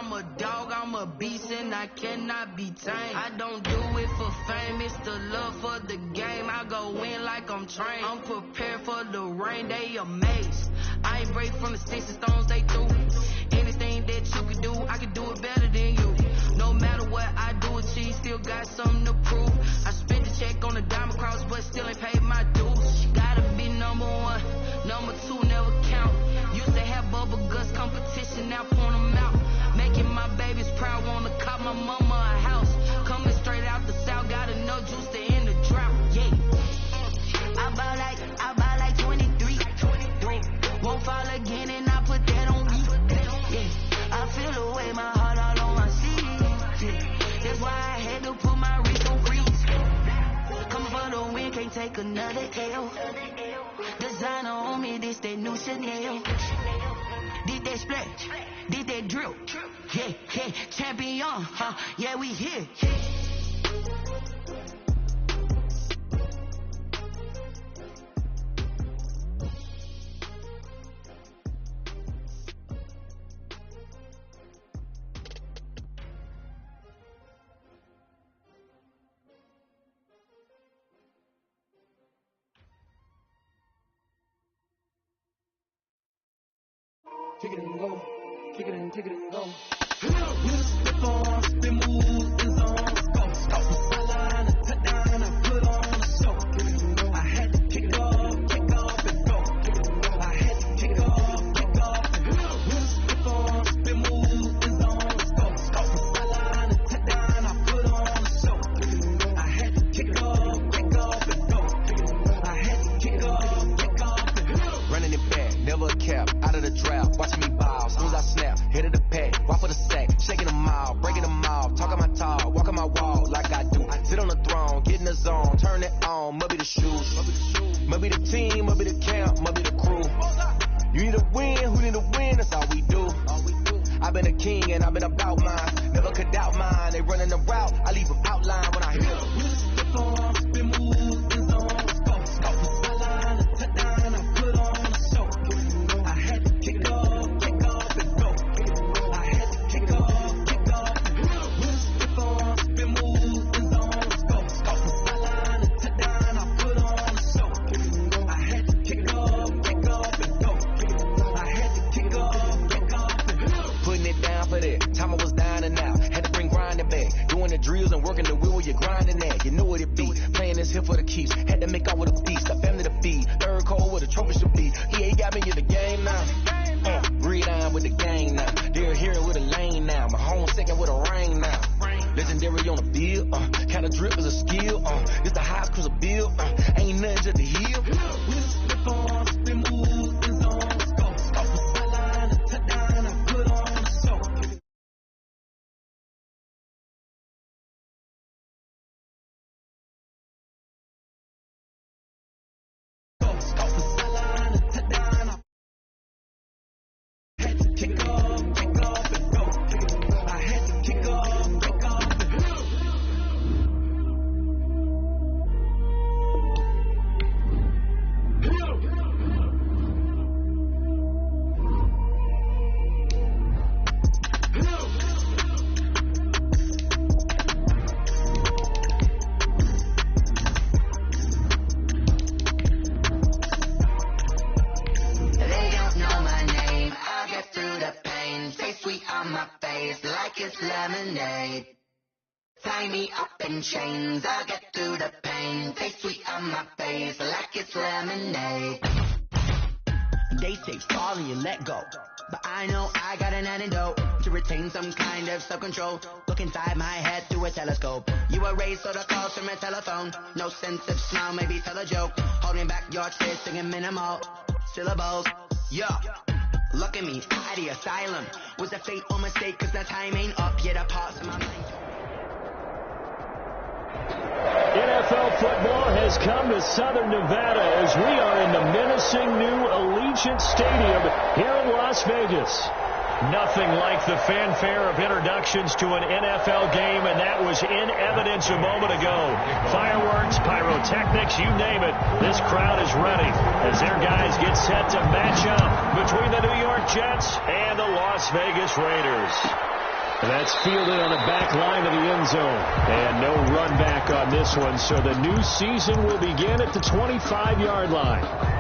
I'm a dog, I'm a beast, and I cannot be tamed. I don't do it for fame, it's the love for the game. I go in like I'm trained. I'm prepared for the rain, they amazed. I ain't break from the sticks and stones they threw. Anything that you can do, I can do it better than you. No matter what I do, achieve, still got something to prove. I spent the check on the diamond cross, but still ain't paid my dues. Gotta be number one, number two never count. Used to have bubble guts competition, now point them out. Making my babies proud, wanna cop my mama a house. Coming straight out the south, got enough juice to end the drought. Yeah, I buy like 23. Won't fall again, and I put that on me. Yeah, I feel the way, my heart all on my sleeve. Yeah, that's why I had to put my wrist on freeze. Coming for the win, can't take another L. Designer on me, this that new Chanel. Did that splash, did that drill. Yeah, yeah, champion, huh? Yeah, we here. Kick it and go, kick it and go. Slip on, spin move, in zone, go. Stop the sideline, a touchdown, I put on a show. I had to kick it off, kick off and go. I had to kick it off, kick off and go. Slip on, spin move, in zone, go. Stop the sideline, a touchdown, I put on a show. I had to kick it off, kick off and go. I had to kick it off, kick off and go. Running it back, never a cap, out of the draft, watching me ball, as soon as I snap, head of the pack, walk for the sack, shaking them all, breaking them off, talking my talk, walking my wall like I do, sit on the throne, get in the zone, turn it on, must be the shoes, must be the team, must be the camp, must be the crew, you need a win, who need a win, that's all we do, I've been a king and I've been about mine, never could doubt mine, they running the route, I leave them outline when I hear them. Slip on, spin move, in zone, go, stop the sideline, a touchdown, I put on a show. I had to kick it off, kick off and go. I had to kick it off, kick off and go. Slip on, spin move, in zone, go, stop the sideline, a touchdown, I put on a show. I had to kick it off, kick off and go. I had to kick it off, kick off and go. Putting it down for that, time I was down and out, had to bring grinding back, doing the drills and working the wheel where you're grinding at, you know what it be, playing this here for the keeps, had to make out with a beast, a family to feed, third cold where the trophy should be, he ain't got me in the game now, breathe on with the game now, they're here with a lane now, my home second with a rain now, legendary on the field, kind of drip is a skill, it's the highest cruiser bill, ain't nothing just the heel. Slip on, spin move, in zone, go, stop the sideline, a touchdown, I put on a show. Stop the sideline, a touchdown, I had to kick off and go. I had to kick off and go. Like it's lemonade. Tie me up in chains, I'll get through the pain. Taste sweet on my face, like it's lemonade. They say fall and you let go, but I know I got an antidote to retain some kind of self-control. Look inside my head through a telescope. You erase all the calls from a telephone. No sense of smile, maybe tell a joke. Holding back your tears, singing minimal syllables. Yeah. Look at me, out of the asylum. Was a fate or mistake, cause the time ain't up yet. A parts of my mind. NFL football has come to Southern Nevada as we are in the menacing new Allegiant Stadium here in Las Vegas. Nothing like the fanfare of introductions to an NFL game, and that was in evidence a moment ago. Fireworks, pyrotechnics, you name it. This crowd is ready as their guys get set to match up between the New York Jets and the Las Vegas Raiders. That's fielded on the back line of the end zone. And no run back on this one, so the new season will begin at the 25-yard line.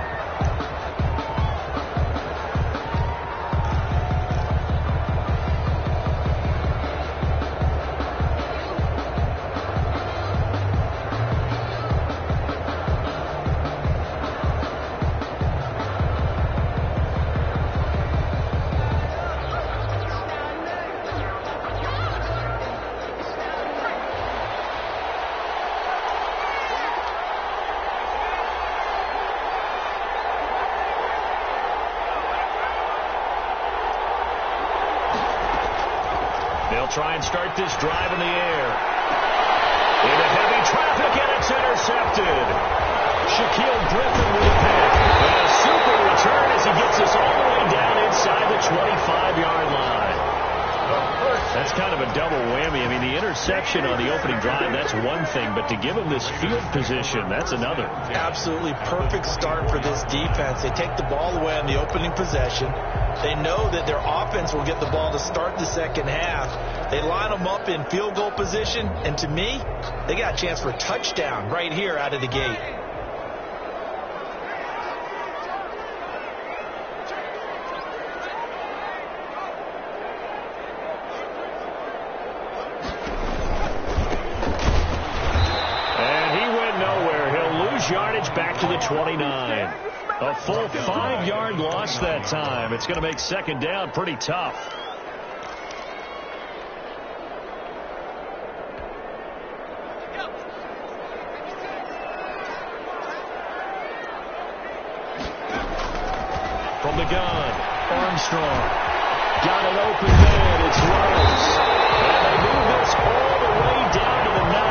They'll try and start this drive in the air. Into heavy traffic, and it's intercepted. Shaquille Griffin with a pick. And a super return as he gets us all the way down inside the 25-yard line. That's kind of a double whammy. I mean, the interception on the opening drive, that's one thing, but to give him this field position, that's another. Absolutely perfect start for this defense. They take the ball away on the opening possession. They know that their offense will get the ball to start the second half. They line them up in field goal position, and to me, they got a chance for a touchdown right here out of the gate. Yardage back to the 29. A full 5-yard loss that time. It's going to make second down pretty tough. From the gun, Armstrong. Got an open man. It's Rose. And they move this all the way down to the 9.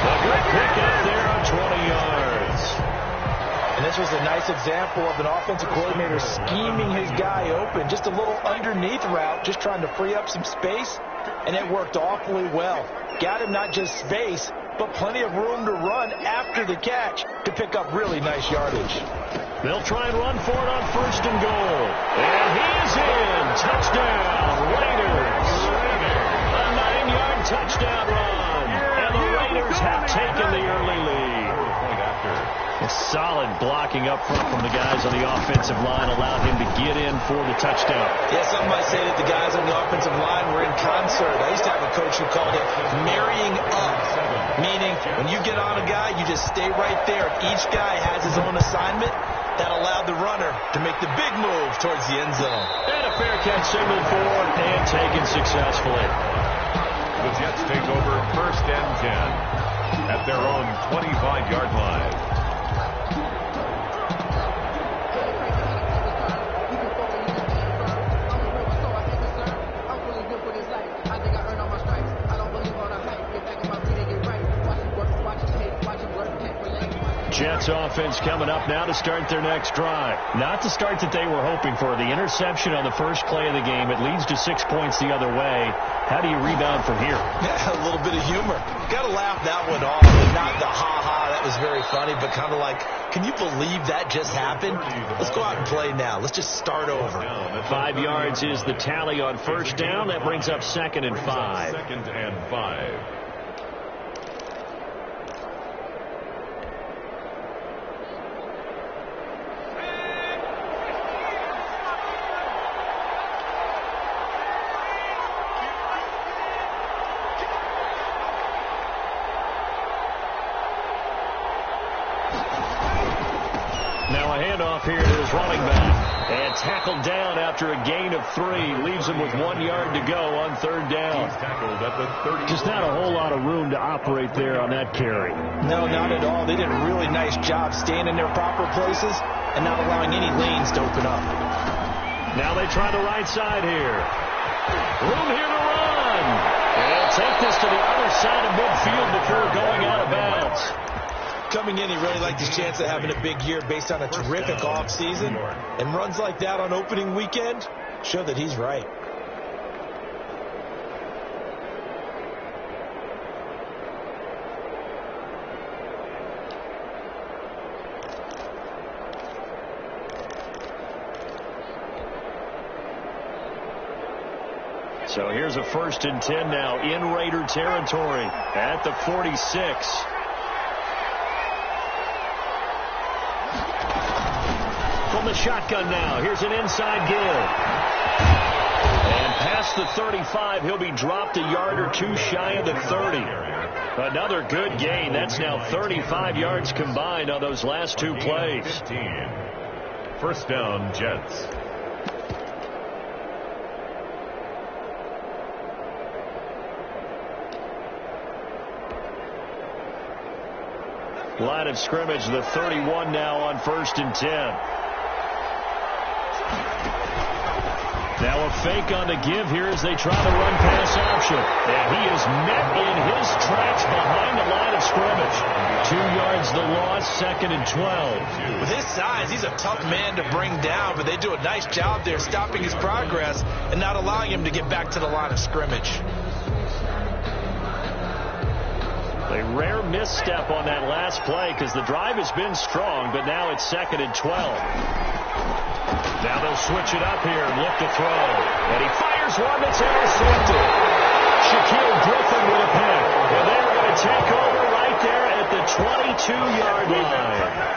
A good pick up there on 20 yards. And this was a nice example of an offensive coordinator scheming his guy open. Just a little underneath route, just trying to free up some space, and it worked awfully well. Got him not just space, but plenty of room to run after the catch to pick up really nice yardage. They'll try and run for it on 1st and goal. And he is in. Touchdown, Raiders. A 9-yard touchdown run. And the Raiders have taken the early lead. A solid blocking up front from the guys on the offensive line allowed him to get in for the touchdown. Yeah, some might say that the guys on the offensive line were in concert. I used to have a coach who called it marrying up, meaning when you get on a guy, you just stay right there. Each guy has his own assignment. That allowed the runner to make the big move towards the end zone. And a fair catch signaled for and taken successfully. The Jets take over 1st and 10 at their own 25-yard line. Jets offense coming up now to start their next drive. Not the start that they were hoping for. The interception on the first play of the game. It leads to 6 points the other way. How do you rebound from here? Yeah, a little bit of humor. Got to laugh that one off. Not the ha-ha, that was very funny, but kind of like, can you believe that just happened? Let's go out and play now. Let's just start over. 5 yards is the tally on 1st down. That brings up 2nd and 5. 2nd and 5. Now a handoff here to his running back. And tackled down after a gain of 3. Leaves him with 1 yard to go on 3rd down. He's tackled at the 30. Just not a whole lot of room to operate there on that carry. No, not at all. They did a really nice job staying in their proper places and not allowing any lanes to open up. Now they try the right side here. Room here to run. And take this to the other side of midfield before going out of bounds. Coming in, he really liked his chance of having a big year based on a terrific offseason. And runs like that on opening weekend show that he's right. So here's a 1st and 10 now in Raider territory at the 46. From the shotgun now, here's an inside give. And past the 35, he'll be dropped a yard or two shy of the 30. Another good gain. That's now 35 yards combined on those last two plays. 15. 1st down, Jets. Line of scrimmage, the 31 now on 1st and 10. Now a fake on the give here as they try the run pass option. And he is met in his tracks behind the line of scrimmage. 2 yards the loss, 2nd and 12. With his size, he's a tough man to bring down, but they do a nice job there stopping his progress and not allowing him to get back to the line of scrimmage. A rare misstep on that last play because the drive has been strong, but now it's 2nd and 12. Now they'll switch it up here and look to throw. And he fires one that's intercepted. Shaquille Griffin with a pick. And they're going to take over right there at the 22-yard line.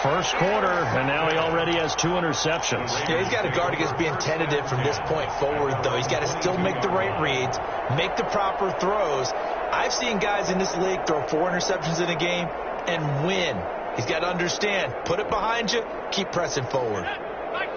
First quarter, and now he already has 2 interceptions. Yeah, he's got to guard against being tentative from this point forward, though. He's got to still make the right reads, make the proper throws. I've seen guys in this league throw 4 interceptions in a game and win. He's got to understand, put it behind you, keep pressing forward.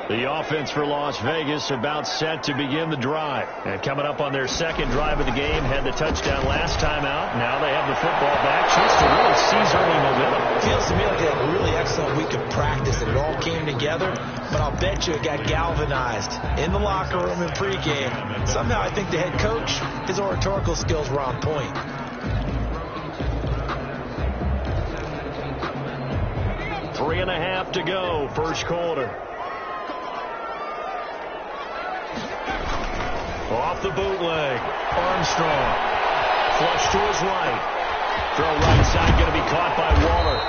The offense for Las Vegas about set to begin the drive. And coming up on their 2nd drive of the game, had the touchdown last time out. Now they have the football back. Chance to really seize early momentum. It feels to me like they had a really excellent week of practice and it all came together. But I'll bet you it got galvanized in the locker room in pregame. Somehow I think the head coach, his oratorical skills were on point. Three and a half to go, first quarter. Off the bootleg. Armstrong. Flush to his right. Throw right side going to be caught by Waller.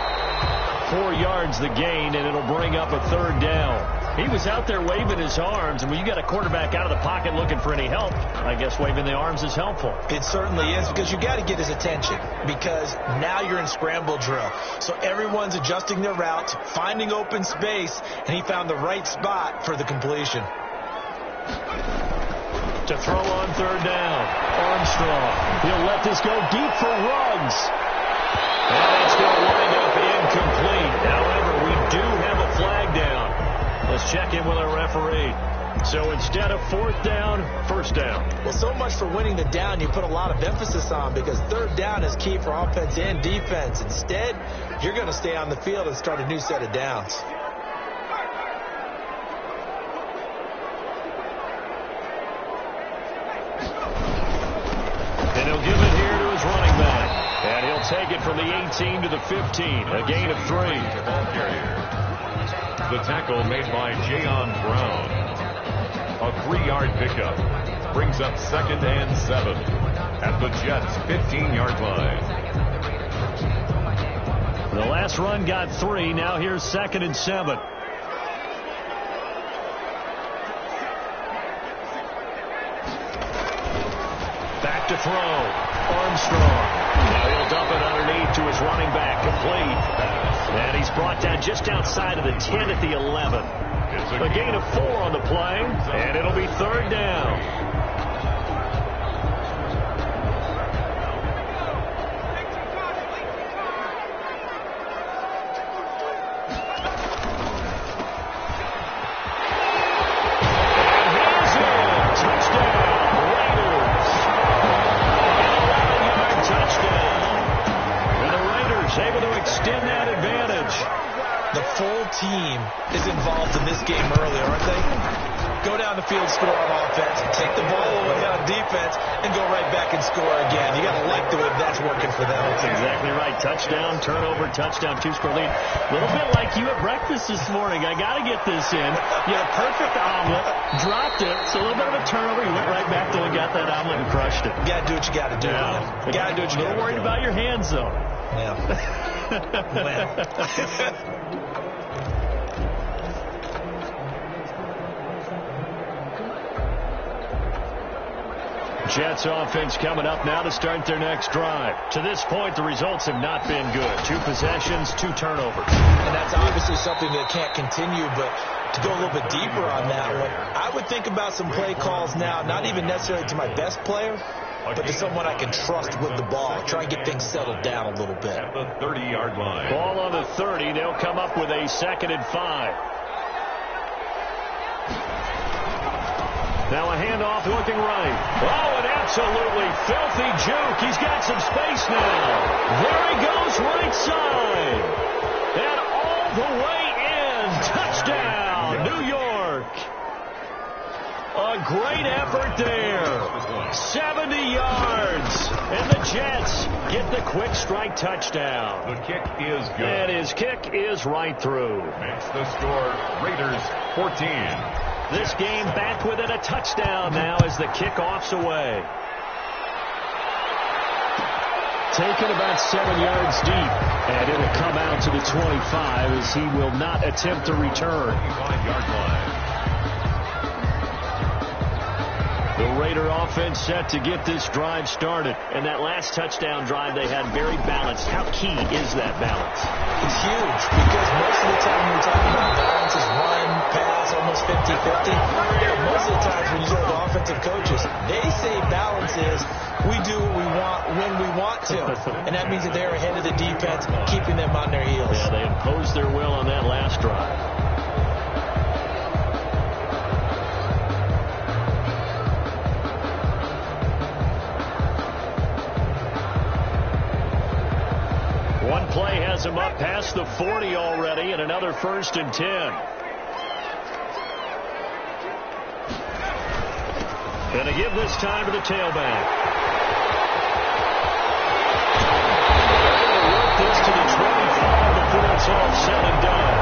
4 yards the gain, and it'll bring up a 3rd down. He was out there waving his arms, and when you got a quarterback out of the pocket looking for any help, I guess waving the arms is helpful. It certainly is, because you got to get his attention, because now you're in scramble drill. So everyone's adjusting their routes, finding open space, and he found the right spot for the completion. To throw on 3rd down. Armstrong. He'll let this go deep for Ruggs. And it's going to wind up incomplete. However, we do have a flag down. Let's check in with our referee. So instead of 4th down, 1st down. Well, so much for winning the down you put a lot of emphasis on, because 3rd down is key for offense and defense. Instead, you're going to stay on the field and start a new set of downs. And he'll give it here to his running back. And he'll take it from the 18 to the 15. A gain of 3. The tackle made by Jayon Brown. A 3-yard pickup. Brings up 2nd and 7 at the Jets' 15-yard line. The last run got 3. Now here's 2nd and 7. Back to throw. Armstrong. Now he'll dump it underneath to his running back. Complete. And he's brought down just outside of the 10 at the 11. A gain of 4 on the play, and it'll be 3rd down. Able to extend that advantage. The full team is involved in this game early, aren't they? Go down the field, score on offense, take the ball away on defense, and go right back and score again. You got to like the way that's working for them. That's exactly right. Touchdown, turnover, touchdown, 2-score lead. A little bit like you at breakfast this morning. I got to get this in. You had a perfect omelet, dropped it. It's a little bit of a turnover. You went right back there and got that omelet and crushed it. You got to do what you got to do. Yeah. You got to do what you got to do. A little worried about your hands, though. Yeah. Jets offense coming up now to start their next drive. To this point, the results have not been good. 2 possessions, 2 turnovers. And that's obviously something that can't continue, but to go a little bit deeper on that one, I would think about some play calls now, not even necessarily to my best player, but to someone I can trust with the ball. Try and get things settled down a little bit. At the 30-yard line. Ball on the 30. They'll come up with a 2nd and 5. Now a handoff looking right. Oh, an absolutely filthy juke. He's got some space now. There he goes right side. And all the way in. Touchdown, New York. A great effort there. 70 yards. And the Jets get the quick strike touchdown. The kick is good. And his kick is right through. Makes the score Raiders 14. This game back within a touchdown now as the kickoff's away. Taken about 7 yards deep. And it'll come out to the 25 as he will not attempt to return. 25-yard line. The Raider offense set to get this drive started. And that last touchdown drive they had very balanced. How key is that balance? It's huge because most of the time we're talking about balance is run, pass, almost 50-50. Most of the times when you go to offensive coaches, they say balance is we do what we want when we want to. And that means that they're ahead of the defense, keeping them on their heels. Yeah, they imposed their will on that last drive. One play has him up past the 40 already, and another 1st and 10. Gonna give this time to the tailback. Work this to the 25 before it's all said and done.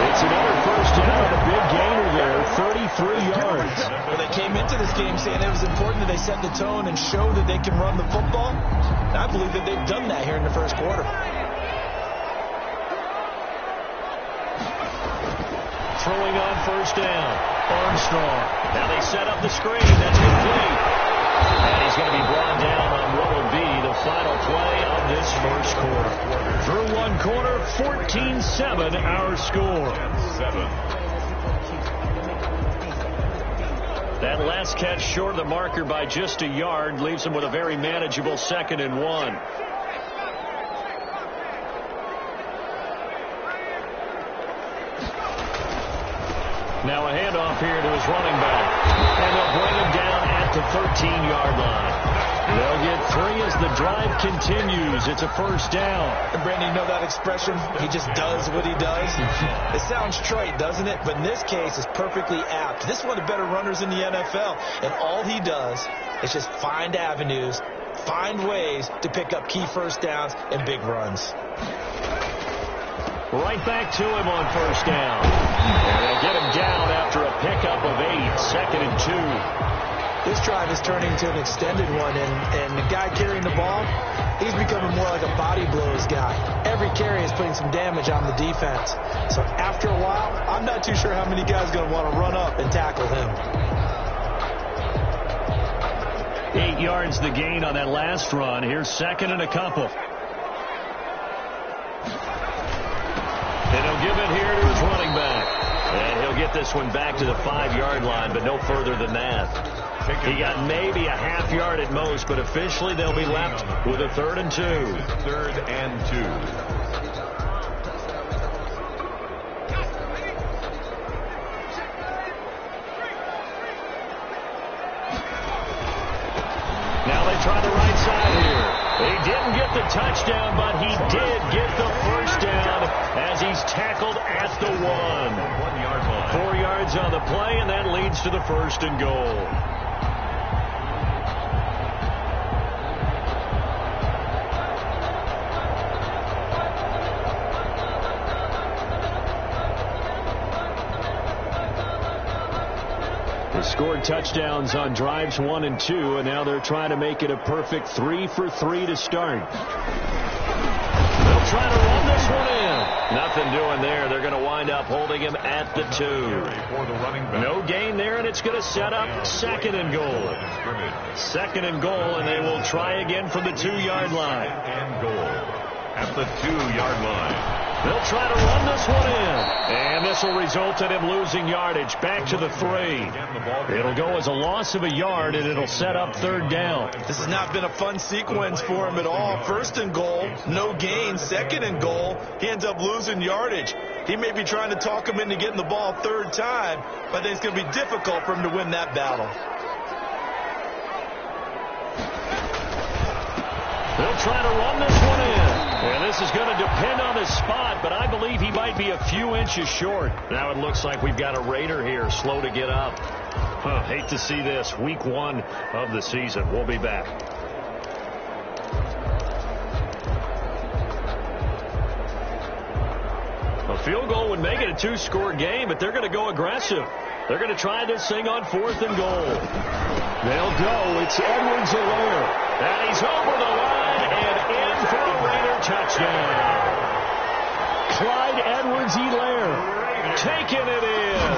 It's another 1st down and a big gainer there, 33 yards. Well, they came into this game saying it was important that they set the tone and show that they can run the football. And I believe that they've done that here in the first quarter. Throwing on 1st down. Armstrong. Now they set up the screen. That's complete. And he's going to be brought down on what will be the final play of this first quarter. Through one quarter, 14-7 our score. 7. That last catch short of the marker by just a yard leaves him with a very manageable 2nd and 1. Now a handoff here to his running back. And they'll bring him down at the 13-yard line. They'll get 3 as the drive continues. It's a 1st down. And Brandon, you know that expression? He just does what he does. It sounds trite, doesn't it? But in this case, it's perfectly apt. This is one of the better runners in the NFL. And all he does is just find avenues, find ways to pick up key 1st downs and big runs. Right back to him on 1st down. And they'll get him down after a pickup of 8. 2nd and 2. This drive is turning to an extended one, and the guy carrying the ball, he's becoming more like a body blows guy. Every carry is putting some damage on the defense. So after a while, I'm not too sure how many guys are going to want to run up and tackle him. 8 yards the gain on that last run. Here's 2nd and a couple. And he'll give it here to his running back. And he'll get this one back to the 5-yard line, but no further than that. He got maybe a half yard at most, but officially they'll be left with a 3rd and 2. 3rd and 2. Now they try the right side here. He didn't get the touchdown, but he did get the 1st down as he's tackled at the 1. 1-yard line. 4 yards on the play, and that leads to the 1st and goal. They scored touchdowns on drives 1 and 2, and now they're trying to make it a perfect 3 for 3 to start. They'll try to run this one in. Nothing doing there. They're going to wind up holding him at the 2. No gain there, and it's going to set up second and goal. Second and goal, and they will try again from the 2-yard line. And goal at the 2-yard line. They'll try to run this one in. And this will result in him losing yardage. Back to the 3. It'll go as a loss of a yard, and it'll set up third down. This has not been a fun sequence for him at all. First and goal, no gain. Second and goal, he ends up losing yardage. He may be trying to talk him into getting the ball third time, but I think it's going to be difficult for him to win that battle. They'll try to run this one in. And this is going to depend on his spot, but I believe he might be a few inches short. Now it looks like we've got a Raider here, slow to get up. Hate to see this. Week 1 of the season. We'll be back. A field goal would make it a 2-score game, but they're going to go aggressive. They're going to try this thing on 4th and goal. They'll go. It's Edwards-Helaire. And he's over the line and in for a Raider touchdown. Clyde Edwards-Helaire taking it in.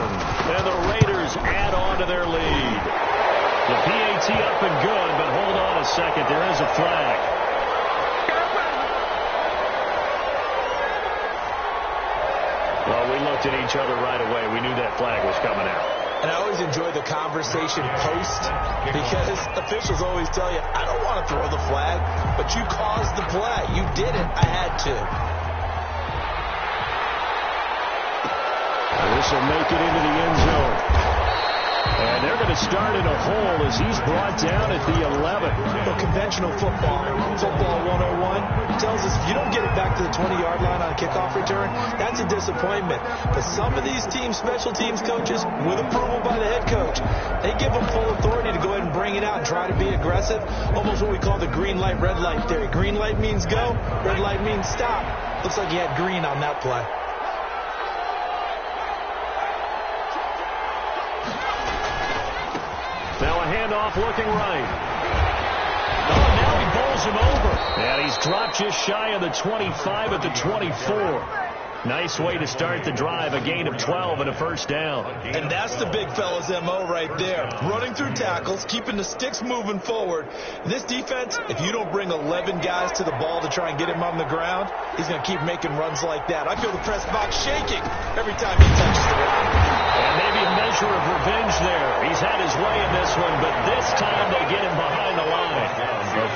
And the Raiders add on to their lead. The PAT up and good, but hold on a second. There is a flag. Well, we looked at each other right away. We knew that flag was coming out. And I always enjoy the conversation post because officials always tell you, I don't want to throw the flag, but you caused the play. You did it. I had to. This will make it into the end zone. And they're going to start in a hole as he's brought down at the 11. Well, conventional football 101, tells us if you don't get it back to the 20-yard line on a kickoff return, that's a disappointment. But some of these teams, special teams coaches, with approval by the head coach, they give them full authority to go ahead and bring it out and try to be aggressive. Almost what we call the green light, red light theory. Green light means go, red light means stop. Looks like you had green on that play. Now a handoff looking right. Oh, now he bowls him over. And he's dropped just shy of the 25 at the 24. Nice way to start the drive. A gain of 12 and a first down. And that's the big fella's MO right there. Running through tackles, keeping the sticks moving forward. This defense, if you don't bring 11 guys to the ball to try and get him on the ground, he's going to keep making runs like that. I feel the press box shaking every time he touches the rock. And maybe a measure of revenge there. He's had his way in this one, but this time they get him behind the line.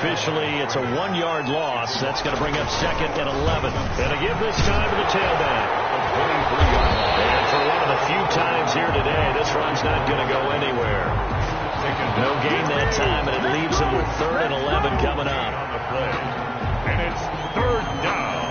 Officially, it's a 1-yard loss. That's going to bring up second and 11. And to give this time to the tailback. And for one of the few times here today, this run's not going to go anywhere. No gain that time, and it leaves him with 3rd and 11 coming up. And it's 3rd down.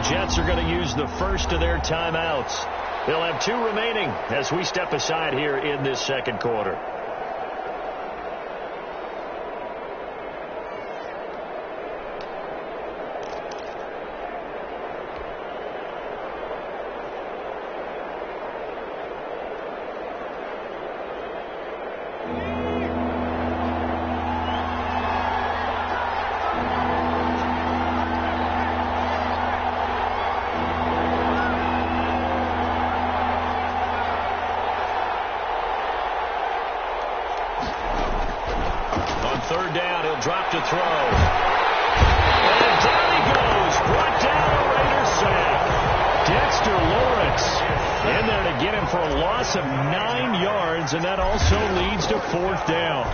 Jets are going to use the first of their timeouts. They'll have 2 remaining as we step aside here in this second quarter. Third down, he'll drop to throw. And down he goes. Brought down a Raider sack. Dexter Lawrence in there to get him for a loss of 9 yards, and that also leads to 4th down.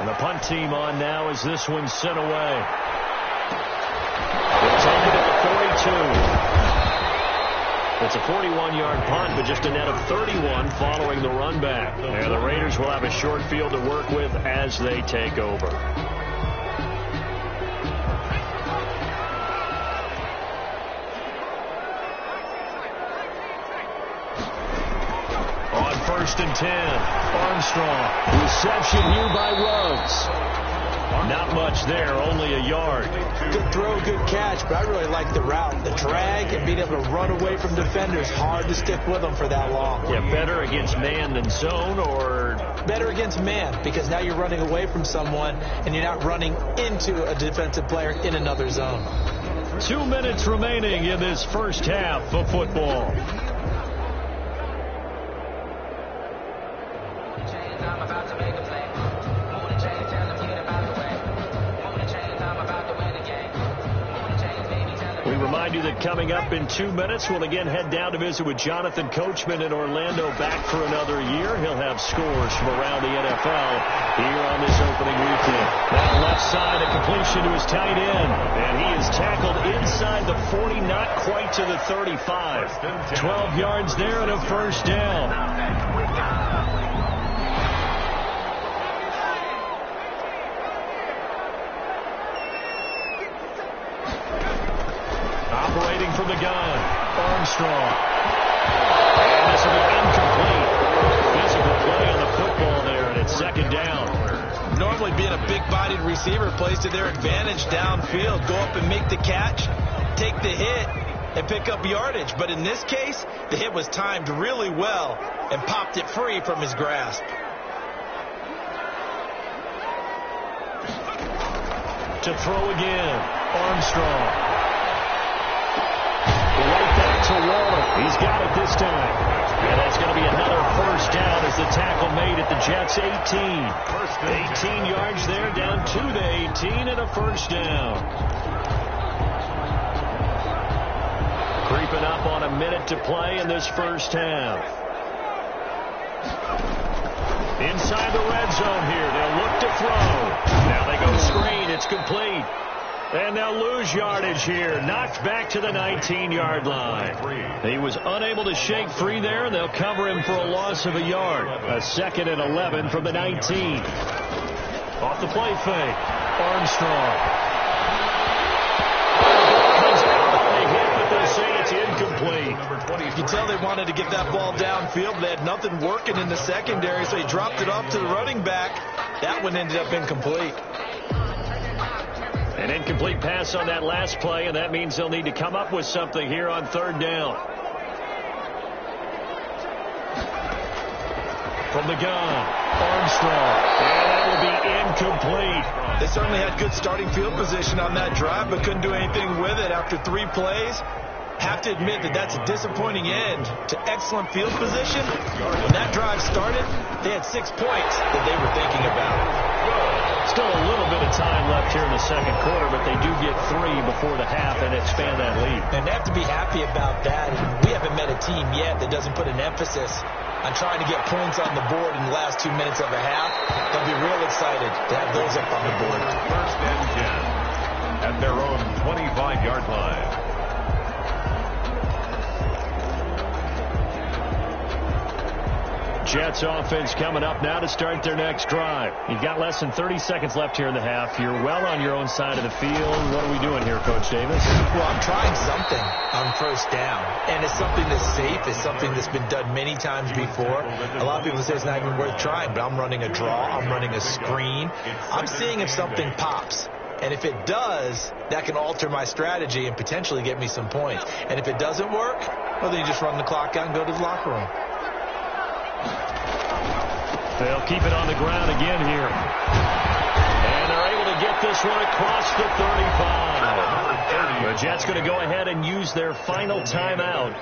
And the punt team on now as this one's sent away. It's on to the 42. It's a 41-yard punt, but just a net of 31 following the run back. And the Raiders will have a short field to work with as they take over. On 1st and 10, Armstrong. Reception here by Ruggs. Not much there, only a yard. Good throw, good catch, but I really like the route. The drag and being able to run away from defenders, hard to stick with them for that long. Yeah, better against man than zone, or? Better against man, because now you're running away from someone and you're not running into a defensive player in another zone. 2 minutes remaining in this first half of football. Remind you that coming up in 2 minutes, we'll again head down to visit with Jonathan Coachman in Orlando, back for another year. He'll have scores from around the NFL here on this opening weekend. Now left side, a completion to his tight end, and he is tackled inside the 40, not quite to the 35. 12 yards there and a first down. Operating from the gun, Armstrong. And this will be incomplete. Physical play on the football there, and it's second down. Normally being a big-bodied receiver plays to their advantage downfield. Go up and make the catch, take the hit, and pick up yardage. But in this case, the hit was timed really well and popped it free from his grasp. To throw again, Armstrong. Right back to Waller. He's got it this time. And that's going to be another first down as the tackle made at the Jets' 18. 18 yards there, down to the 18 and a first down. Creeping up on a minute to play in this first half. Inside the red zone here. They'll look to throw. Now they go screen. It's complete. And they'll lose yardage here. Knocked back to the 19-yard line. He was unable to shake free there, and they'll cover him for a loss of a yard. A 2nd and 11 from the 19. Off the play fake. Armstrong. Comes out. They hit, but they'll say it's incomplete. You can tell they wanted to get that ball downfield. They had nothing working in the secondary, so he dropped it off to the running back. That one ended up incomplete. An incomplete pass on that last play, and that means they'll need to come up with something here on third down. From the gun, Armstrong. And that will be incomplete. They certainly had good starting field position on that drive, but couldn't do anything with it after 3 plays. Have to admit that that's a disappointing end to excellent field position. When that drive started, they had 6 points that they were thinking about. Still a little bit of time left here in the second quarter, but they do get 3 before the half and expand that lead. And they have to be happy about that. We haven't met a team yet that doesn't put an emphasis on trying to get points on the board in the last 2 minutes of a half. They'll be real excited to have those up on the board. First and 10 at their own 25-yard line. Jets offense coming up now to start their next drive. You've got less than 30 seconds left here in the half. You're well on your own side of the field. What are we doing here, Coach Davis? Well, I'm trying something on first down. And it's something that's safe. It's something that's been done many times before. A lot of people say it's not even worth trying, but I'm running a draw. I'm running a screen. I'm seeing if something pops. And if it does, that can alter my strategy and potentially get me some points. And if it doesn't work, well, then you just run the clock out and go to the locker room. They'll keep it on the ground again here. And they're able to get this one across the 35. The Jets going to go ahead and use their final timeout,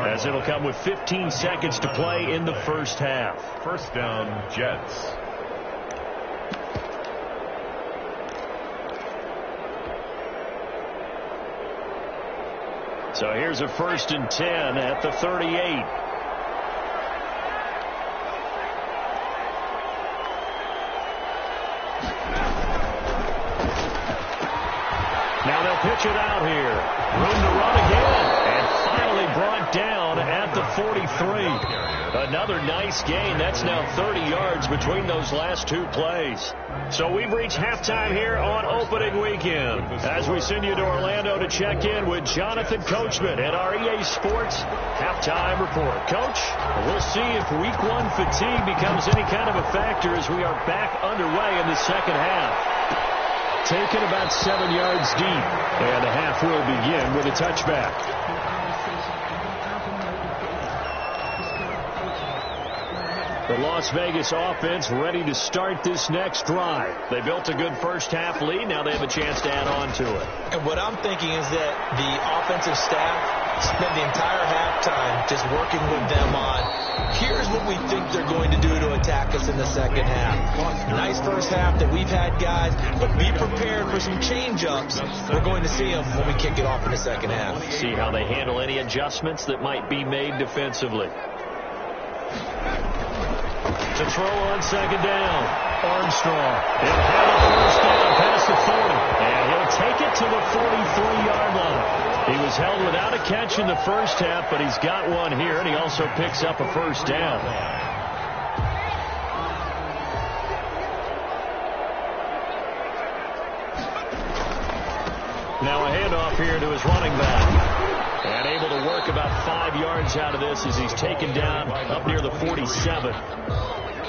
as it'll come with 15 seconds to play in the first half. First down, Jets. So here's a 1st and 10 at the 38. Now they'll pitch it out here. Room to run again. And finally brought down at the 43. Another nice gain. That's now 30 yards between those last two plays. So we've reached halftime here on opening weekend as we send you to Orlando to check in with Jonathan Coachman at our EA Sports halftime report. Coach, we'll see if week one fatigue becomes any kind of a factor as we are back underway in the second half. Taken about 7 yards deep, and the half will begin with a touchback. The Las Vegas offense ready to start this next drive. They built a good first half lead. Now they have a chance to add on to it. And what I'm thinking is that the offensive staff spend the entire halftime just working with them on, here's what we think they're going to do to attack us in the second half. Nice first half that we've had, guys, but be prepared for some change-ups. We're going to see them when we kick it off in the second half. See how they handle any adjustments that might be made defensively. To throw on second down, Armstrong. He'll have a first down past the 40, and he'll take it to the 43-yard line. He was held without a catch in the first half, but he's got one here, and he also picks up a first down. Now a handoff here to his running back. And able to work about 5 yards out of this as he's taken down up near the 47.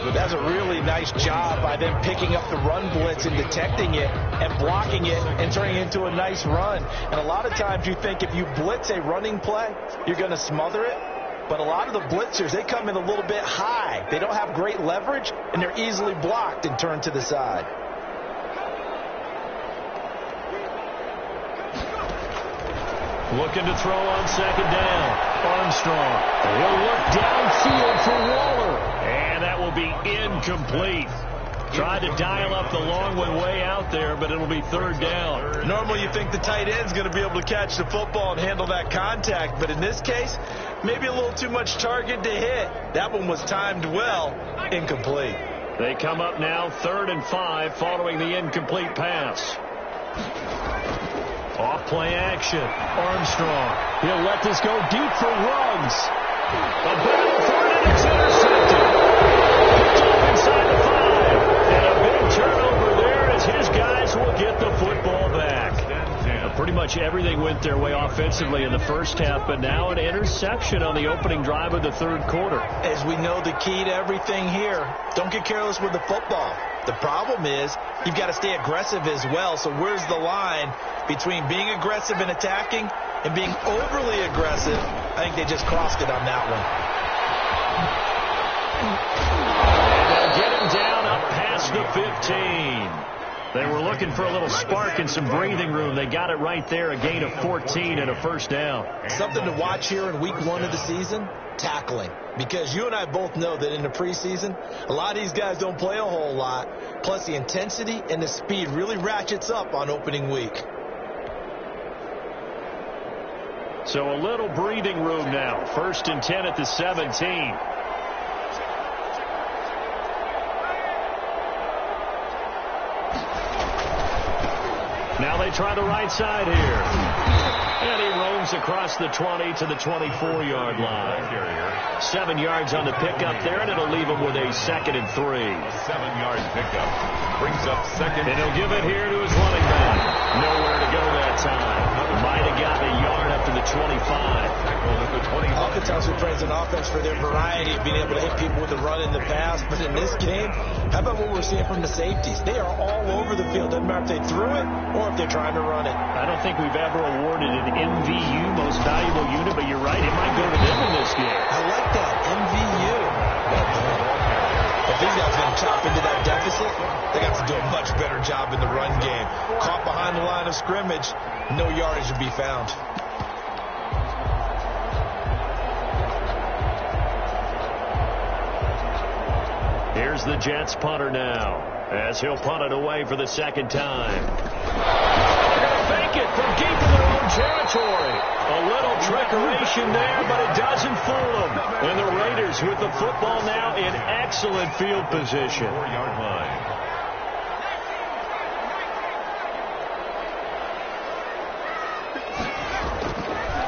But that's a really nice job by them picking up the run blitz and detecting it and blocking it and turning it into a nice run. And a lot of times you think if you blitz a running play, you're going to smother it. But a lot of the blitzers, they come in a little bit high. They don't have great leverage, and they're easily blocked and turned to the side. Looking to throw on second down. Armstrong. He'll look downfield for Waller. And that will be incomplete. Tried to dial up the long one way out there, but it'll be third down. Normally you think the tight end's going to be able to catch the football and handle that contact. But in this case, maybe a little too much target to hit. That one was timed well. Incomplete. They come up now 3rd and 5 following the incomplete pass. Off play action. Armstrong. He'll let this go deep for Ruggs. A battle for it, and it's intercepted. Picked off inside the 5. And a big turnover there as his guys will get the football back. Pretty much everything went their way offensively in the first half, but now an interception on the opening drive of the third quarter. As we know, the key to everything here, don't get careless with the football. The problem is you've got to stay aggressive as well. So where's the line between being aggressive and attacking and being overly aggressive? I think they just crossed it on that one. And they'll get him down up past the 15. They were looking for a little spark and some breathing room. They got it right there, a gain of 14 and a first down. Something to watch here in week 1 of the season, tackling. Because you and I both know that in the preseason, a lot of these guys don't play a whole lot. Plus the intensity and the speed really ratchets up on opening week. So a little breathing room now. 1st and 10 at the 17. Now they try the right side here. And he roams across the 20 to the 24-yard line. 7 yards on the pickup there, and it'll leave him with a 2nd and 3. 7-yard pickup brings up 2nd. And he'll give it here to his running back. Nowhere to go that time. Might have gotten a yard up to the 25. Oftentimes we praise an offense for their variety of being able to hit people with the run in the past. But in this game, how about what we're seeing from the safeties? They are all over the field. Doesn't matter if they threw it or if they're trying to run it. I don't think we've ever awarded an MVU, most valuable unit, but you're right, it might go to them in this game. I like that, MVU. If these guys are going to chop into that deficit, they got to do a much better job in the run game. Caught behind the line of scrimmage, no yardage to be found. Here's the Jets punter now, as he'll punt it away for the 2nd time. They're going to fake it from deep in their own territory. A little trickeration there, but it doesn't fool them. And the Raiders with the football now in excellent field position. 4-yard line.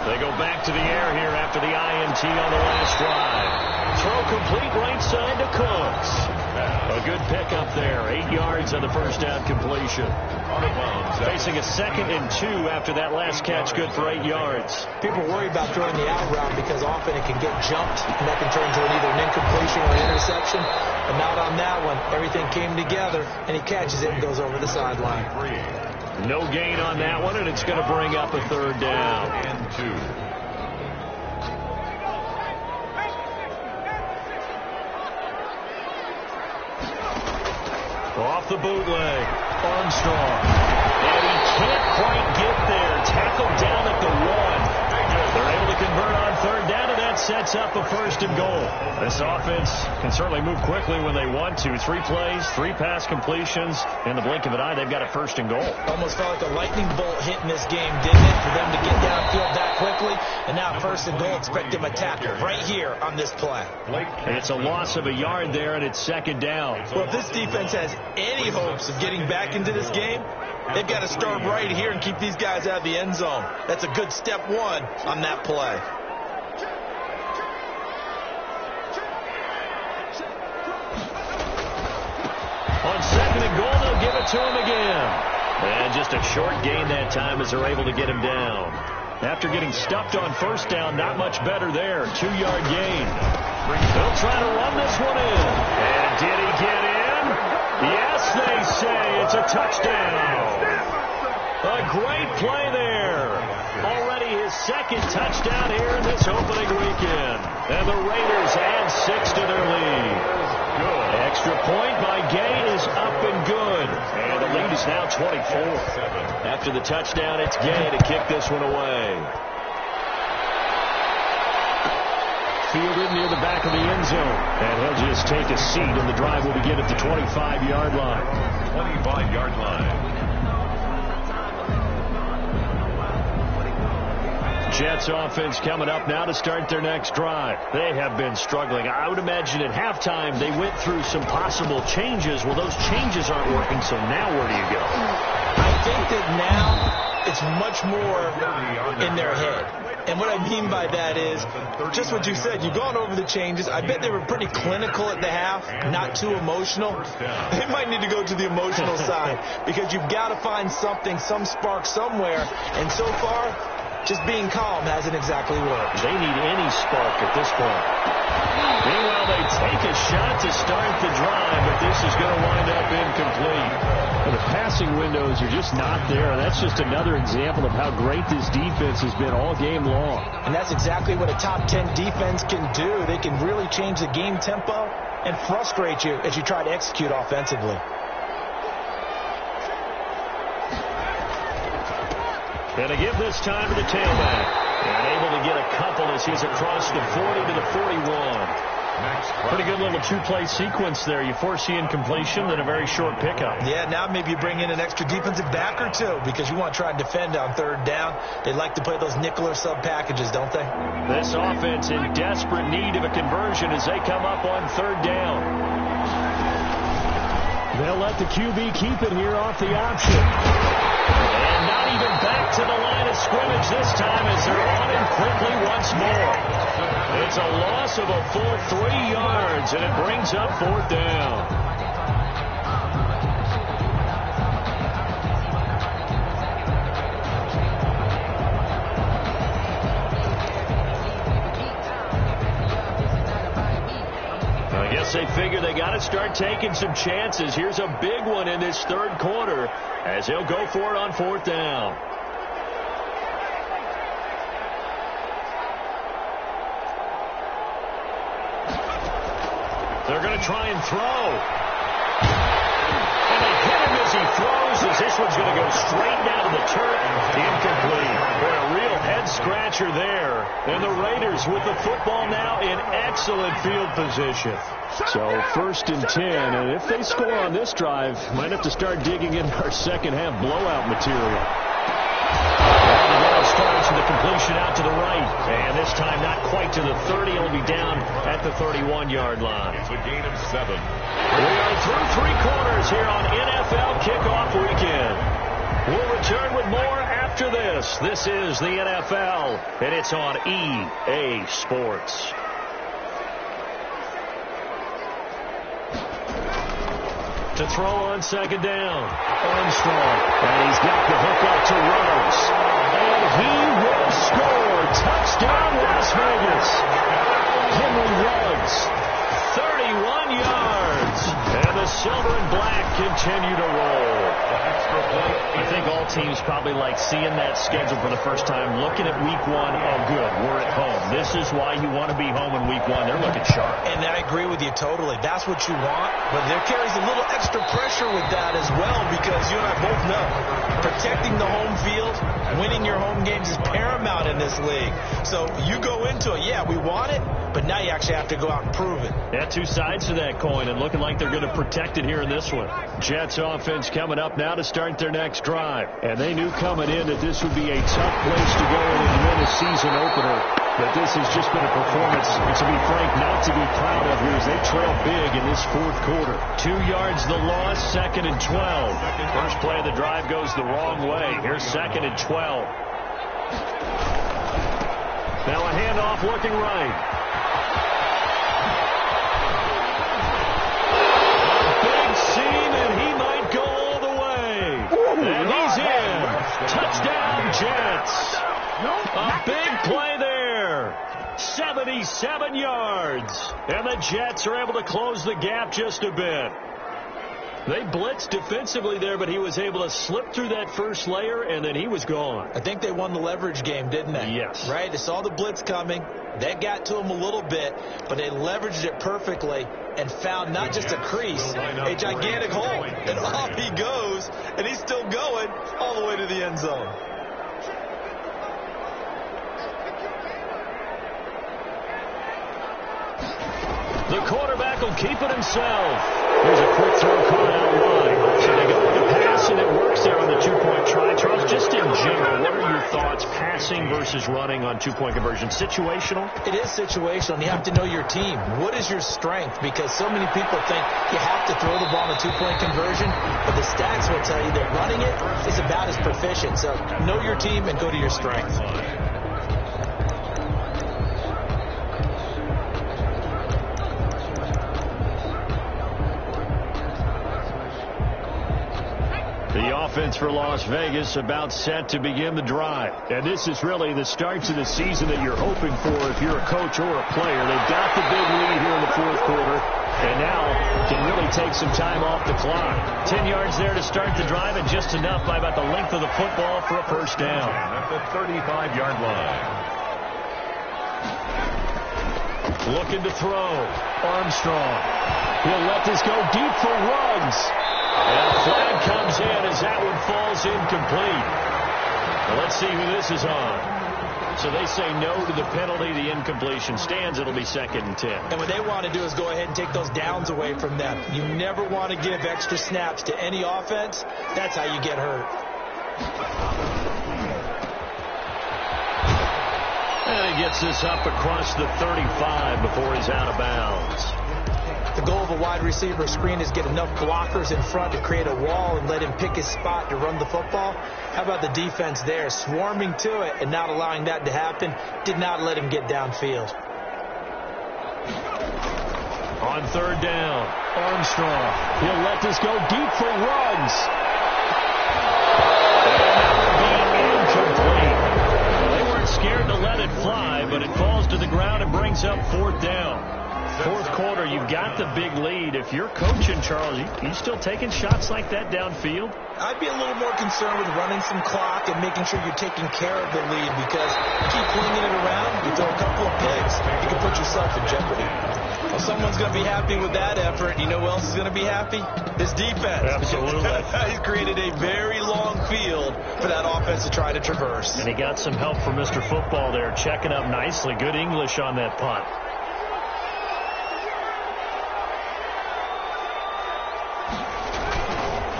They They go back to the air here after the INT on the last drive. Throw complete right side to Cooks. A good pickup there. 8 yards on the first down completion. Facing a 2nd and 2 after that last catch, good for 8 yards. People worry about throwing the out route because often it can get jumped, and that can turn into either an incompletion or an interception. But not on that one. Everything came together, and he catches it and goes over the sideline. No gain on that one, and it's going to bring up a 3rd down. And 2. Off the bootleg, Armstrong. And he can't quite get there. Tackled down at the 1. They're able to convert on 3rd down, and that sets up a 1st and goal. This offense can certainly move quickly when they want to. 3 plays, 3 pass completions. In the blink of an eye, they've got a 1st and goal. Almost felt like a lightning bolt hit in this game, didn't it? For them to get downfield that quickly. And now 1st and goal, expect him a tackle right here on this play. And it's a loss of a yard there, and it's 2nd down. Well, if this defense has any hopes of getting back into this game, they've got to start right here and keep these guys out of the end zone. That's a good step 1 on that play. On 2nd and goal, they'll give it to him again. And just a short gain that time as they're able to get him down. After getting stuffed on 1st down, not much better there. 2-yard gain. They'll try to run this one in. And did he get in? Yes, they say it's a touchdown. A great play there. Already his 2nd touchdown here in this opening weekend. And the Raiders add 6 to their lead. Extra point by Gay is up and good. And the lead is now 24. After the touchdown, it's Gay to kick this one away. Fielded near the back of the end zone. And he'll just take a seat, and the drive will begin at the 25-yard line. 25-yard line. Jets offense coming up now to start their next drive. They have been struggling. I would imagine at halftime they went through some possible changes. Well, those changes aren't working, so now where do you go? I think that now it's much more in their head. And what I mean by that is just what you said. You've gone over the changes. I bet they were pretty clinical at the half, not too emotional. They might need to go to the emotional side because you've got to find something, some spark somewhere. And so far, just being calm hasn't exactly worked. They need any spark at this point. Meanwhile, they take a shot to start the drive, but this is going to wind up incomplete. Well, the passing windows are just not there. That's just another example of how great this defense has been all game long. And that's exactly what a top 10 defense can do. They can really change the game tempo and frustrate you as you try to execute offensively. And to give this time to the tailback. And able to get a couple as he's across the 40 to the 41. Pretty good little 2-play sequence there. You force the incompletion, then a very short pickup. Yeah, now maybe you bring in an extra defensive back or two because you want to try and defend on 3rd down. They like to play those nickel or sub packages, don't they? This offense in desperate need of a conversion as they come up on 3rd down. They'll let the QB keep it here off the option. And not even back to the line of scrimmage this time as they're on him quickly once more. It's a loss of a full 3 yards, and it brings up 4th down. I guess they figure they got to start taking some chances. Here's a big one in this 3rd quarter as he'll go for it on 4th down. They're going to try and throw. And they hit him as he throws as this one's going to go straight down to the turf. Incomplete. Boy, a real head-scratcher there. And the Raiders with the football now in excellent field position. So 1st and 10, and if they score on this drive, might have to start digging into our second-half blowout material. Starts with the completion out to the right. And this time not quite to the 30. It'll be down at the 31-yard line. It's a gain of 7. We are through 3 quarters here on NFL Kickoff Weekend. We'll return with more after after this. This is the NFL, and it's on EA Sports. To throw on second down, Armstrong, and he's got the hook up to Ruggs, and he will score. Touchdown, Las Vegas. Henry Ruggs, 31 yards, and the silver and black continue to roll. I think all teams probably like seeing that schedule for the first time, looking at week one. Oh, good, we're at home. This is why you want to be home in week one. They're looking sharp. And I agree with you totally. That's what you want, but there carries a little extra pressure with that as well, because you and I both know protecting the home field, winning your home games is paramount in this league. So you go into it, yeah, we want it, but now you actually have to go out and prove it. Yeah, two sides to that coin, and looking like they're going to protect it here in this one. Jets offense coming up now to start their next drive. And they knew coming in that this would be a tough place to go and win a season opener. But this has just been a performance, to be frank, not to be proud of here as they trail big in this fourth quarter. 2 yards the loss, 2nd and 12. First play of the drive goes the wrong way. Here's 2nd and 12. Now a handoff looking right. And he might go all the way. And he's in. Touchdown, Jets. A big play there. 77 yards. And the Jets are able to close the gap just a bit. They blitzed defensively there, but he was able to slip through that first layer, and then he was gone. I think they won the leverage game, didn't they? Yes. Right? They saw the blitz coming. That got to him a little bit, but they leveraged it perfectly and found not just a crease, a gigantic hole. And off he goes, and he's still going all the way to the end zone. The quarterback will keep it himself. Here's a quick throw caught out wide. So they go with the pass, and it works there on the two-point try. Charles, just in general, what are your thoughts passing versus running on two-point conversion? Situational? It is situational, and you have to know your team. What is your strength? Because so many people think you have to throw the ball in a two-point conversion, but the stats will tell you that running it is about as proficient. So know your team and go to your strength. The offense for Las Vegas about set to begin the drive. And this is really the start to the season that you're hoping for if you're a coach or a player. They've got the big lead here in the fourth quarter, and now can really take some time off the clock. 10 yards there to start the drive, and just enough by about the length of the football for a first down. At the 35-yard line. Looking to throw. Armstrong. He'll let this go deep for Ruggs. And a flag comes in as that one falls incomplete. Well, let's see who this is on. So they say no to the penalty. The incompletion stands. It'll be 2nd and 10. And what they want to do is go ahead and take those downs away from them. You never want to give extra snaps to any offense. That's how you get hurt. And he gets this up across the 35 before he's out of bounds. The goal of a wide receiver screen is get enough blockers in front to create a wall and let him pick his spot to run the football. How about the defense there, swarming to it and not allowing that to happen? Did not let him get downfield. On 3rd down, Armstrong. He'll let this go deep for Ruggs. Incomplete. They weren't scared to let it fly, but it falls to the ground and brings up 4th down. Fourth quarter, you've got the big lead. If you're coaching, Charles, you still taking shots like that downfield? I'd be a little more concerned with running some clock and making sure you're taking care of the lead, because you keep flinging it around, you throw a couple of picks, you can put yourself in jeopardy. Well, someone's going to be happy with that effort. You know who else is going to be happy? This defense. Absolutely. He's created a very long field for that offense to try to traverse. And he got some help from Mr. Football there, checking up nicely. Good English on that punt.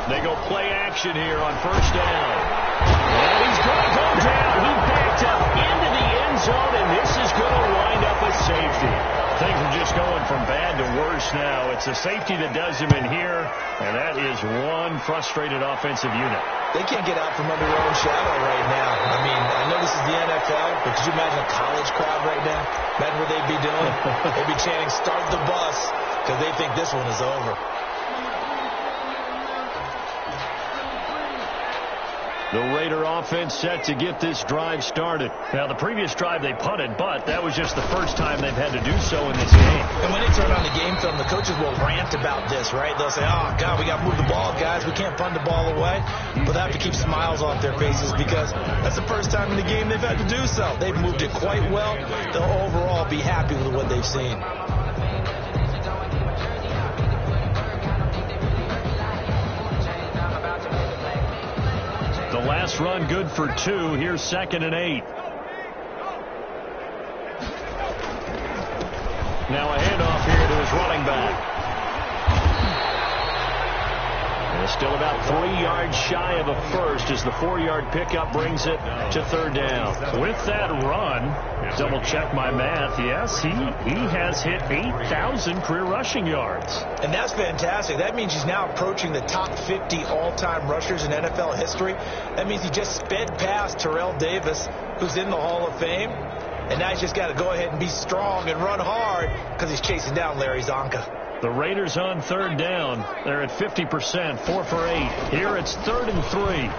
They go play action here on 1st down. And he's going to go down. He backed picked up into the end zone, and this is going to wind up a safety. Things are just going from bad to worse now. It's a safety that does him in here, and that is one frustrated offensive unit. They can't get out from under their own shadow right now. I mean, I know this is the NFL, but could you imagine a college crowd right now? Imagine what they'd be doing. They'd be chanting, "Start the bus," because they think this one is over. The Raider offense set to get this drive started. Now, the previous drive they punted, but that was just the first time they've had to do so in this game. And when they turn on the game film, the coaches will rant about this, right? They'll say, "Oh, God, we got to move the ball, guys. We can't punt the ball away." But they have to keep smiles off their faces because that's the first time in the game they've had to do so. They've moved it quite well. They'll overall be happy with what they've seen. The last run good for 2. Here's 2nd and 8. Now a handoff here to his running back. And still about 3 yards shy of a first as the 4-yard pickup brings it to 3rd down. With that run, double check my math. Yes, he has hit 8,000 career rushing yards. And that's fantastic. That means he's now approaching the top 50 all-time rushers in NFL history. That means he just sped past Terrell Davis, who's in the Hall of Fame. And now he's just got to go ahead and be strong and run hard because he's chasing down Larry Zonka. The Raiders on 3rd down. They're at 50%, 4 for 8. Here it's 3rd and 3. Now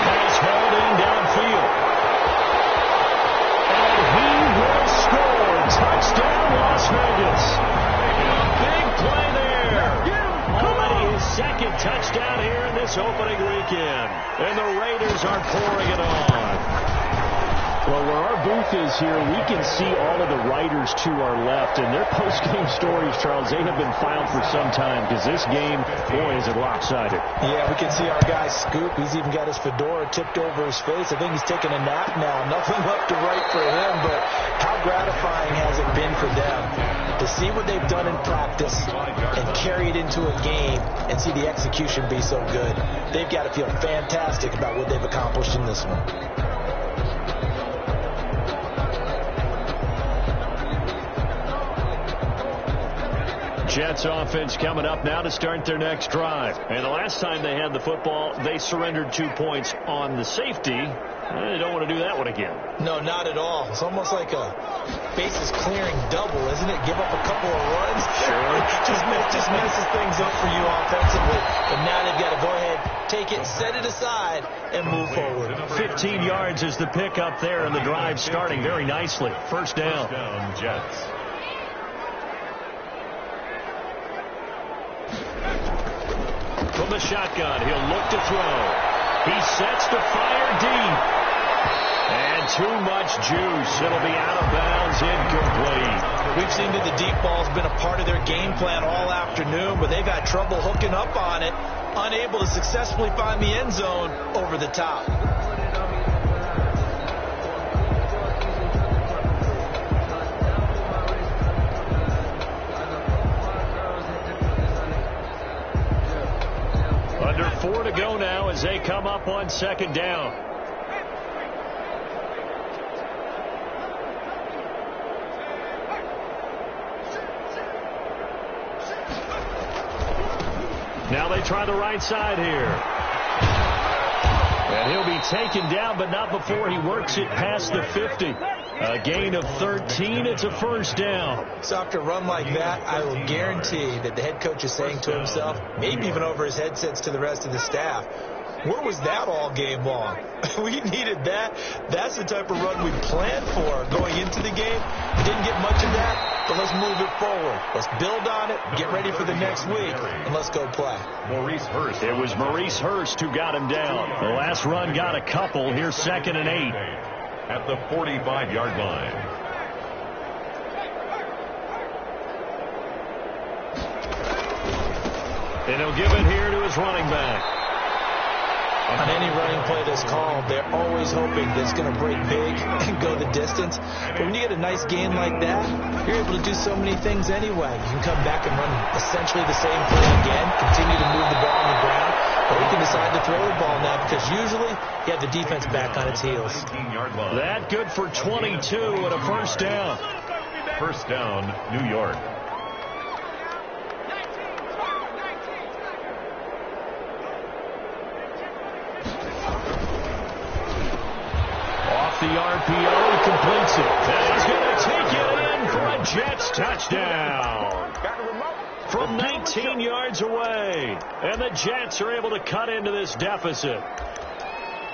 pass holding downfield. And he will score. Touchdown, Las Vegas. Big play there. Already his 2nd touchdown here in this opening weekend. And the Raiders are pouring it on. Well, where our booth is here, we can see all of the writers to our left, and their post-game stories, Charles, they have been filed for some time because this game, boy, is it lopsided. Yeah, we can see our guy Scoop. He's even got his fedora tipped over his face. I think he's taking a nap now. Nothing left to write for him, but how gratifying has it been for them to see what they've done in practice and carry it into a game and see the execution be so good. They've got to feel fantastic about what they've accomplished in this one. Jets offense coming up now to start their next drive. And the last time they had the football, they surrendered 2 points on the safety. They don't want to do that one again. No, not at all. It's almost like a bases clearing double, isn't it? Give up a couple of runs. Sure. just messes things up for you offensively. But now they've got to go ahead, take it, set it aside, and move forward. 15 yards is the pickup there, and the drive starting very nicely. First down. Jets. From the shotgun, he'll look to throw. He sets to fire deep. And too much juice. It'll be out of bounds, incomplete. We've seen that the deep ball's been a part of their game plan all afternoon, but they've had trouble hooking up on it, unable to successfully find the end zone over the top. Under 4 to go now as they come up on 2nd down. Now they try the right side here. And he'll be taken down, but not before he works it past the 50. A gain of 13. It's a first down. So after a run like that, I will guarantee that the head coach is saying to himself, maybe even over his headsets to the rest of the staff, where was that all game long? We needed that. That's the type of run we planned for going into the game. We didn't get much of that, but let's move it forward. Let's build on it, get ready for the next week, and let's go play. Maurice Hurst. It was Maurice Hurst who got him down. The last run got a couple. Here's 2nd and 8. At the 45-yard line. And he'll give it here to his running back. On any running play that's called, they're always hoping that it's going to break big and go the distance. But when you get a nice gain like that, you're able to do so many things anyway. You can come back and run essentially the same play again, continue to move the ball on the ground, or you can decide to to throw the ball now because usually you have the defense back on its heels. That good for 22 and a first down. First down, New York. Off the RPO, he completes it. And he's going to take it in for a Jets touchdown. From 19 yards away. And the Jets are able to cut into this deficit.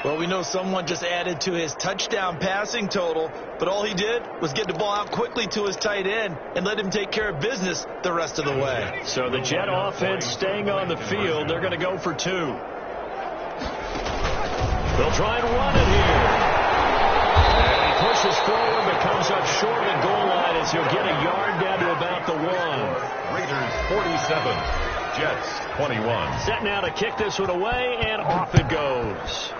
Well, we know someone just added to his touchdown passing total, but all he did was get the ball out quickly to his tight end and let him take care of business the rest of the way. So the Jet offense staying on the field. They're going to go for 2. They'll try and run it here. And he pushes forward, but comes up short of the goal line as he'll get a yard down to about the 1. Raiders 47, Jets 21. Set now to kick this one away, and off it goes.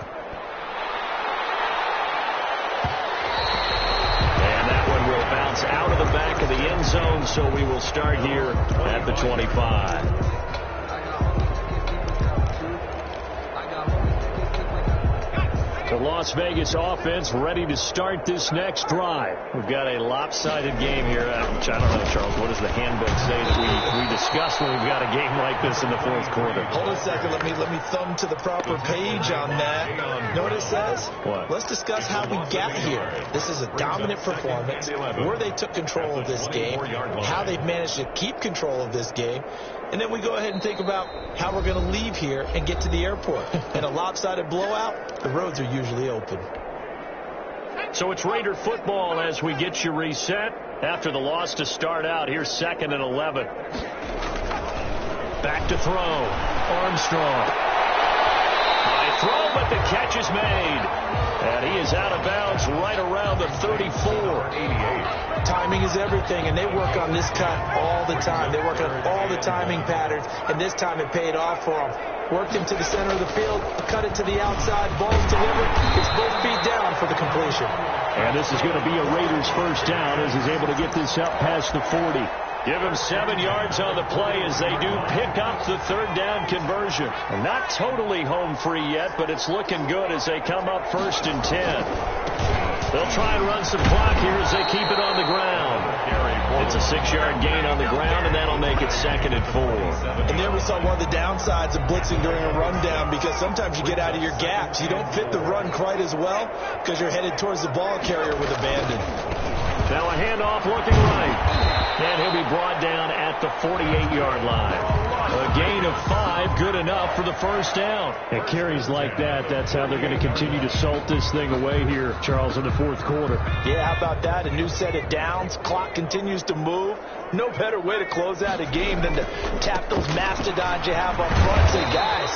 Will bounce out of the back of the end zone, so we will start here at the 25. The Las Vegas offense ready to start this next drive. We've got a lopsided game here, which I don't know, Charles, what does the handbook say that we discuss when we've got a game like this in the fourth quarter? Hold a second. Let me thumb to the proper page on that. You know what it says? What? Let's discuss how we got here. This is a dominant performance, where they took control of this game, how they've managed to keep control of this game, and then we go ahead and think about how we're going to leave here and get to the airport. In a lopsided blowout, the roads are usually open. So it's Raider football as we get you reset after the loss to start out. Here's 2nd and 11. Back to throw. Armstrong. High throw, but the catch is made. And he is out of bounds right around the 34. 88. Timing is everything, and they work on this cut all the time. They work on all the timing patterns, and this time it paid off for them. Worked him to the center of the field, cut it to the outside, ball's delivered. It's both feet down for the completion. And this is going to be a Raiders first down as he's able to get this up past the 40. Give him 7 yards on the play as they do pick up the 3rd down conversion. And not totally home free yet, but it's looking good as they come up 1st and 10. They'll try and run some clock here as they keep it on the ground. It's a 6-yard gain on the ground, and that'll make it 2nd and 4. And there we saw one of the downsides of blitzing during a rundown, because sometimes you get out of your gaps. You don't fit the run quite as well because you're headed towards the ball carrier with abandon. Now a handoff looking right. And he'll be brought down at the 48-yard line. A gain of 5, good enough for the first down. And carries like that, that's how they're going to continue to salt this thing away here, Charles, in the fourth quarter. Yeah, how about that? A new set of downs. Clock continues to move. No better way to close out a game than to tap those mastodons you have up front and say, guys,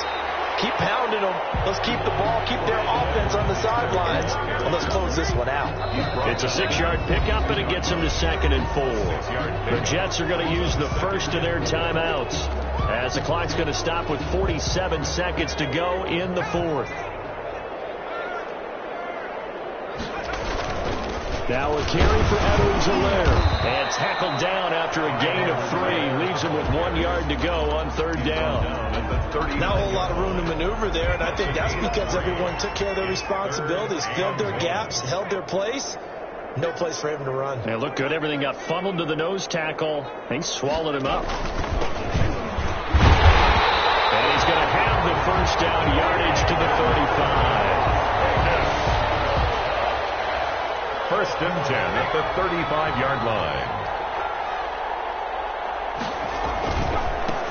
keep pounding them. Let's keep the ball, keep their offense on the sidelines, and let's close this one out. It's a 6-yard pickup, and it gets them to 2nd and 4. The Jets are going to use the first of their timeouts as the clock's going to stop with 47 seconds to go in the 4th. Now a carry for Edwards-Helaire. And tackled down after a gain of 3. Leaves him with 1 yard to go on 3rd down. Not a whole lot of room to maneuver there, and I think that's because everyone took care of their responsibilities, filled their gaps, held their place. No place for him to run. They look good. Everything got funneled to the nose tackle. They swallowed him up. And he's going to have the first down, yardage to the 35. 1st and 10 at the 35-yard line.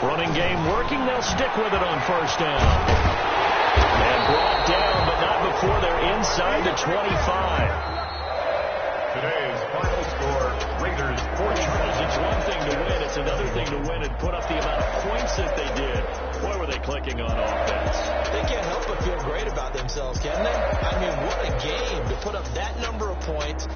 Running game working. They'll stick with it on 1st down. And brought down, but not before they're inside the 25. Today's final score, Raiders 40. Charles, it's one thing to win. It's another thing to win and put up the amount of points that they did. Boy, were they clicking on offense. They can't help but feel great about themselves, can they? I mean, what a game to put up that number of points.